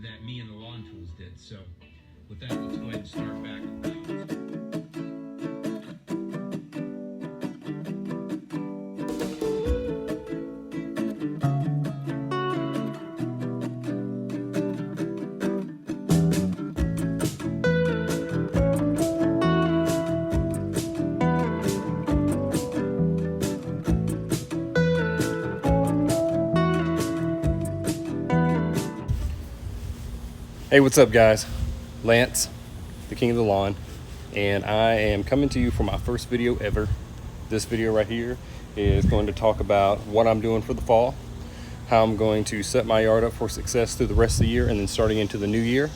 that me and the lawn tools did. So with that, let's go ahead and start back. Hey, what's up guys? Lance, the king of the lawn, and I am coming to you for my first video ever. This video right here is going to talk about what I'm doing for the fall, how I'm going to set my yard up for success through the rest of the year and then starting into the new year.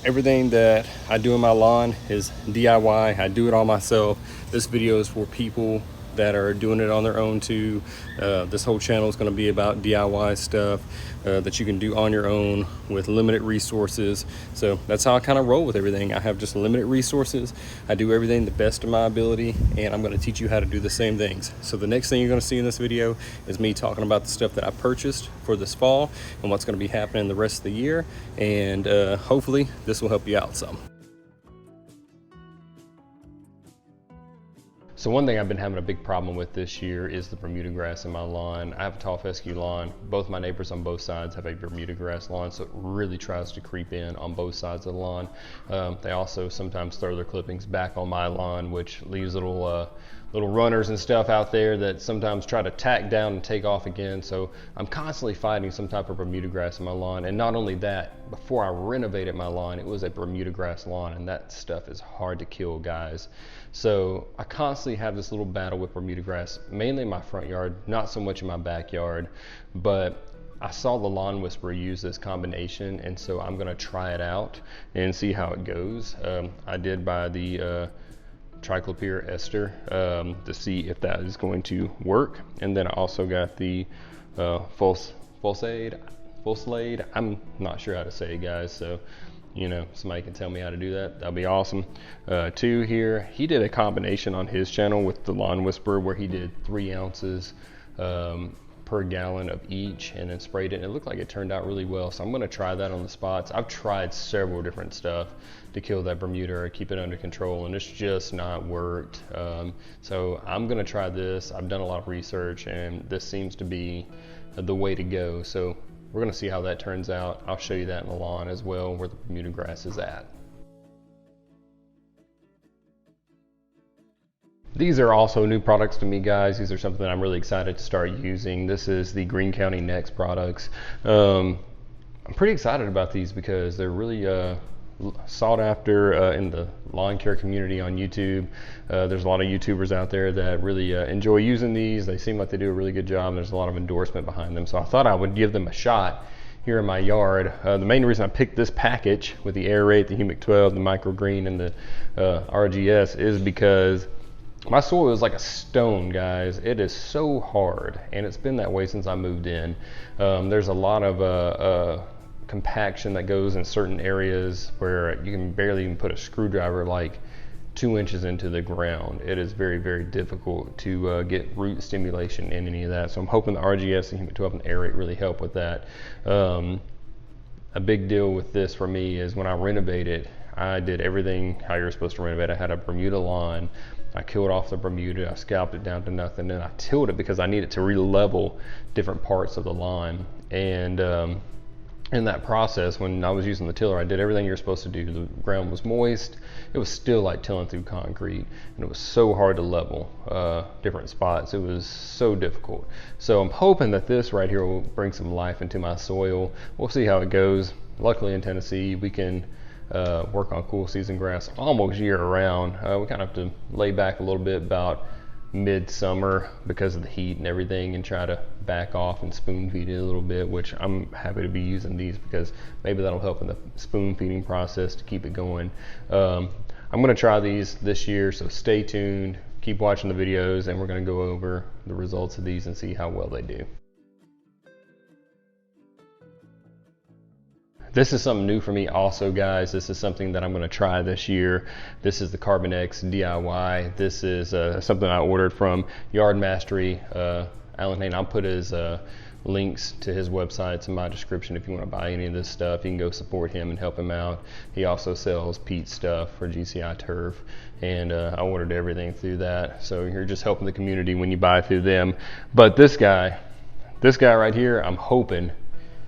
Everything that I do in my lawn is DIY. I do it all myself. This video is for people that are doing it on their own too. This whole channel is going to be about DIY stuff that you can do on your own with limited resources. So that's how I kind of roll with everything. I have just limited resources. I do everything the best of my ability, and I'm going to teach you how to do the same things. So the next thing you're going to see in this video is me talking about the stuff that I purchased for this fall and what's going to be happening the rest of the year, and hopefully this will help you out some. So one thing I've been having a big problem with this year is the Bermuda grass in my lawn. I have a tall fescue lawn. Both my neighbors on both sides have a Bermuda grass lawn, so it really tries to creep in on both sides of the lawn. They also sometimes throw their clippings back on my lawn, which leaves little runners and stuff out there that sometimes try to tack down and take off again. So I'm constantly fighting some type of Bermuda grass in my lawn. And not only that, before I renovated my lawn, it was a Bermuda grass lawn, and that stuff is hard to kill, guys. So I constantly have this little battle with Bermuda grass, mainly in my front yard, not so much in my backyard. But I saw the Lawn Whisperer use this combination, and so I'm gonna try it out and see how it goes. I did buy the triclopyr ester to see if that is going to work, and then I also got the Fulsade. I'm not sure how to say it, guys, so you know, somebody can tell me how to do that, that'd be awesome. Two here, he did a combination on his channel with the Lawn Whisperer where he did 3 ounces per gallon of each and then sprayed it, and it looked like it turned out really well. So I'm going to try that on the spots. I've tried several different stuff to kill that Bermuda or keep it under control, and it's just not worked. So I'm going to try this. I've done a lot of research, and this seems to be the way to go. So we're going to see how that turns out. I'll show you that in the lawn as well, where the Bermuda grass is at. These are also new products to me, guys. These are something that I'm really excited to start using. This is the Green County Next products. I'm pretty excited about these because they're really sought after in the lawn care community on YouTube. There's a lot of YouTubers out there that really enjoy using these. They seem like they do a really good job, and there's a lot of endorsement behind them. So I thought I would give them a shot here in my yard. The main reason I picked this package with the Aerate, the Humic 12, the Microgreen, and the RGS is because my soil is like a stone, guys. It is so hard, and it's been that way since I moved in. There's a lot of compaction that goes in certain areas where you can barely even put a screwdriver like 2 inches into the ground. It is very, very difficult to get root stimulation in any of that. So I'm hoping the RGS, the Humic 12, and Aerate really help with that. A big deal with this for me is when I renovated, I did everything how you're supposed to renovate. I had a Bermuda lawn. I killed off the Bermuda, I scalped it down to nothing, and I tilled it because I needed to re-level different parts of the lawn. And in that process, when I was using the tiller, I did everything you're supposed to do. The ground was moist. It was still like tilling through concrete, and it was so hard to level different spots. It was so difficult. So I'm hoping that this right here will bring some life into my soil. We'll see how it goes. Luckily in Tennessee, we can work on cool season grass almost year round. We kind of have to lay back a little bit about midsummer because of the heat and everything, and try to back off and spoon feed it a little bit, which I'm happy to be using these because maybe that'll help in the spoon feeding process to keep it going. I'm going to try these this year, so stay tuned, keep watching the videos, and we're going to go over the results of these and see how well they do. This is something new for me also, guys. This is something that I'm going to try this year. This is the Carbon X DIY. This is something I ordered from Yard Mastery. Alan Hain, I'll put his links to his websites in my description if you want to buy any of this stuff. You can go support him and help him out. He also sells peat stuff for GCI turf, and I ordered everything through that. So you're just helping the community when you buy through them. But this guy right here, I'm hoping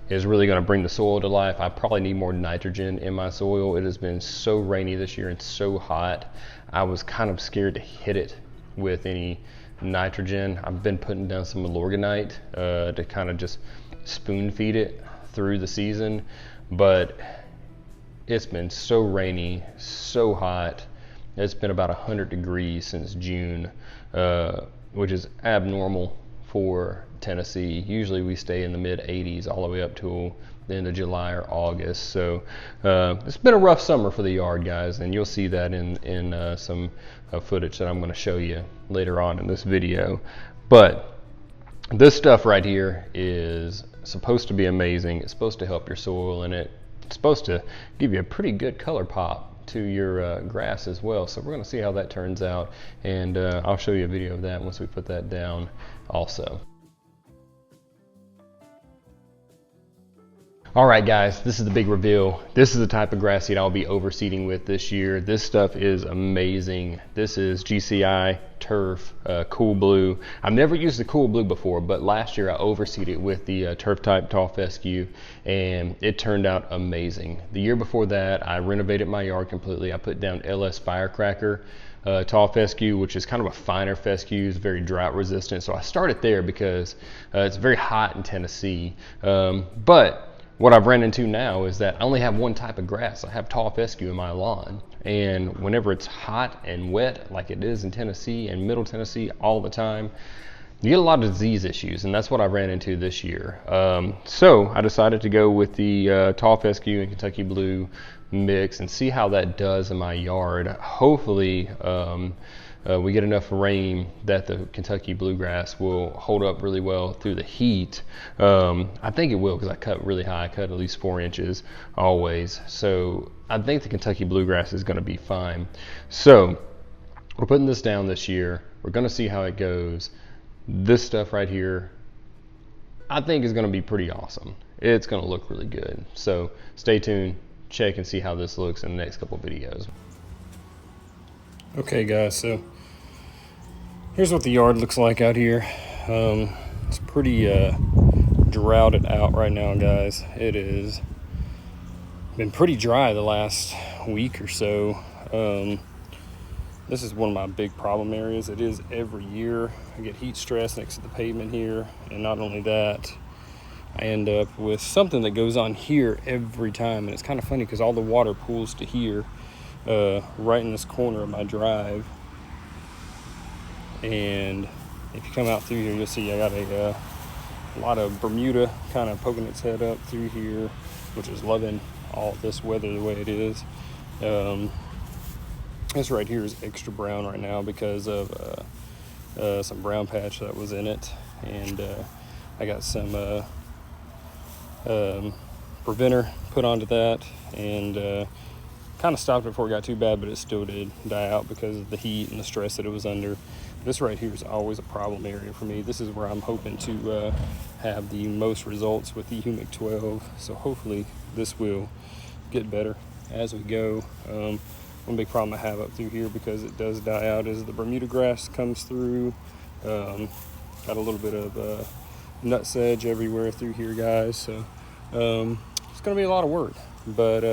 is really going to bring the soil to life. I probably need more nitrogen in my soil. It has been so rainy this year and so hot. I was kind of scared to hit it with any nitrogen. I've been putting down some Milorganite to kind of just spoon feed it through the season, but it's been so rainy, so hot. It's been about 100 degrees since June, which is abnormal for Tennessee. Usually we stay in the mid 80s all the way up to the end of July or August. So it's been a rough summer for the yard, guys, and you'll see that in some footage that I'm going to show you later on in this video. But this stuff right here is supposed to be amazing. It's supposed to help your soil, and it's supposed to give you a pretty good color pop to your grass as well. So we're going to see how that turns out, and I'll show you a video of that once we put that down also. All right, guys, this is the big reveal. This is the type of grass seed I'll be overseeding with this year. This stuff is amazing. This is GCI Turf Cool Blue. I've never used the Cool Blue before, but last year I overseeded with the Turf Type Tall Fescue, and it turned out amazing. The year before that, I renovated my yard completely. I put down LS Firecracker tall fescue, which is kind of a finer fescue, is very drought resistant. So I started there because it's very hot in Tennessee. But what I've ran into now is that I only have one type of grass. I have tall fescue in my lawn, and whenever it's hot and wet like it is in Tennessee and Middle Tennessee all the time, you get a lot of disease issues, and that's what I ran into this year. So I decided to go with the tall fescue and Kentucky Blue mix and see how that does in my yard. Hopefully we get enough rain that the Kentucky bluegrass will hold up really well through the heat. I think it will, because I cut really high. I cut at least 4 inches always. So I think the Kentucky bluegrass is going to be fine. So we're putting this down this year. We're going to see how it goes. This stuff right here, I think is going to be pretty awesome. It's going to look really good. So stay tuned, check and see how this looks in the next couple videos. Okay guys, so here's what the yard looks like out here. It's pretty droughted out right now, guys. It has been pretty dry the last week or so. This is one of my big problem areas. It is every year. I get heat stress next to the pavement here, and not only that, I end up with something that goes on here every time, and it's kind of funny because all the water pools to here, right in this corner of my drive. And if you come out through here, you'll see I got a lot of Bermuda kind of poking its head up through here, which is loving all this weather the way it is. This right here is extra brown right now because of some brown patch that was in it, and I got some preventer put onto that, and kind of stopped it before it got too bad, but it still did die out because of the heat and the stress that it was under. This right here is always a problem area for me. This is where I'm hoping to have the most results with the Humic 12, so hopefully this will get better as we go. One big problem I have up through here, because it does die out, is the Bermuda grass comes through. Got a little bit of nut sedge everywhere through here, guys, so it's going to be a lot of work, but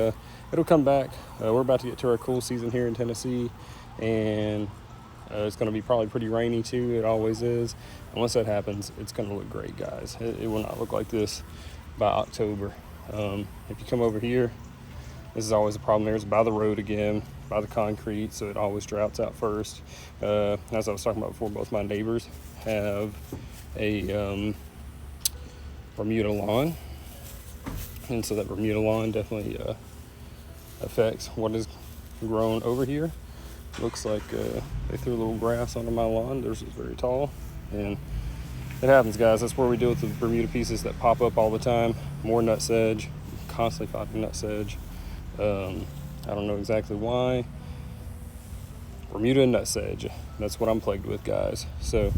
it'll come back. We're about to get to our cool season here in Tennessee, and it's going to be probably pretty rainy too. It always is, and once that happens, it's going to look great, guys. It will not look like this by October. If you come over here, this is always a problem. There's by the road again, by the concrete, so it always droughts out first. As I was talking about before, both my neighbors have a Bermuda lawn, and so that Bermuda lawn definitely affects what is grown over here. Looks like they threw a little grass onto my lawn. Theirs is very tall, and it happens, guys. That's where we deal with the Bermuda pieces that pop up all the time. More nut sedge, constantly popping nut sedge. I don't know exactly why. Bermuda and nut sedge, that's what I'm plagued with, guys. So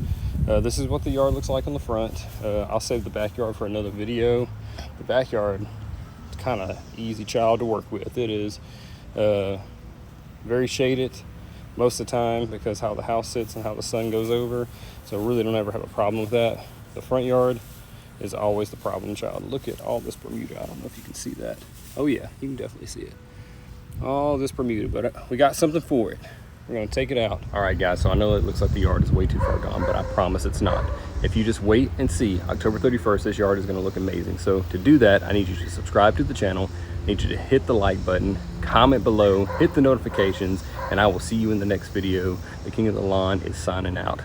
This is what the yard looks like on the front. I'll save the backyard for another video. The backyard is kind of easy child to work with. It is very shaded most of the time because how the house sits and how the sun goes over. So really don't ever have a problem with that. The front yard is always the problem child. Look at all this Bermuda. I don't know if you can see that. Oh yeah, you can definitely see it. All this Bermuda, but we got something for it. We're gonna take it out. All right, guys, so I know it looks like the yard is way too far gone, but I promise it's not. If you just wait and see, October 31st, this yard is gonna look amazing. So to do that, I need you to subscribe to the channel, I need you to hit the like button, comment below, hit the notifications, and I will see you in the next video. The King of the Lawn is signing out.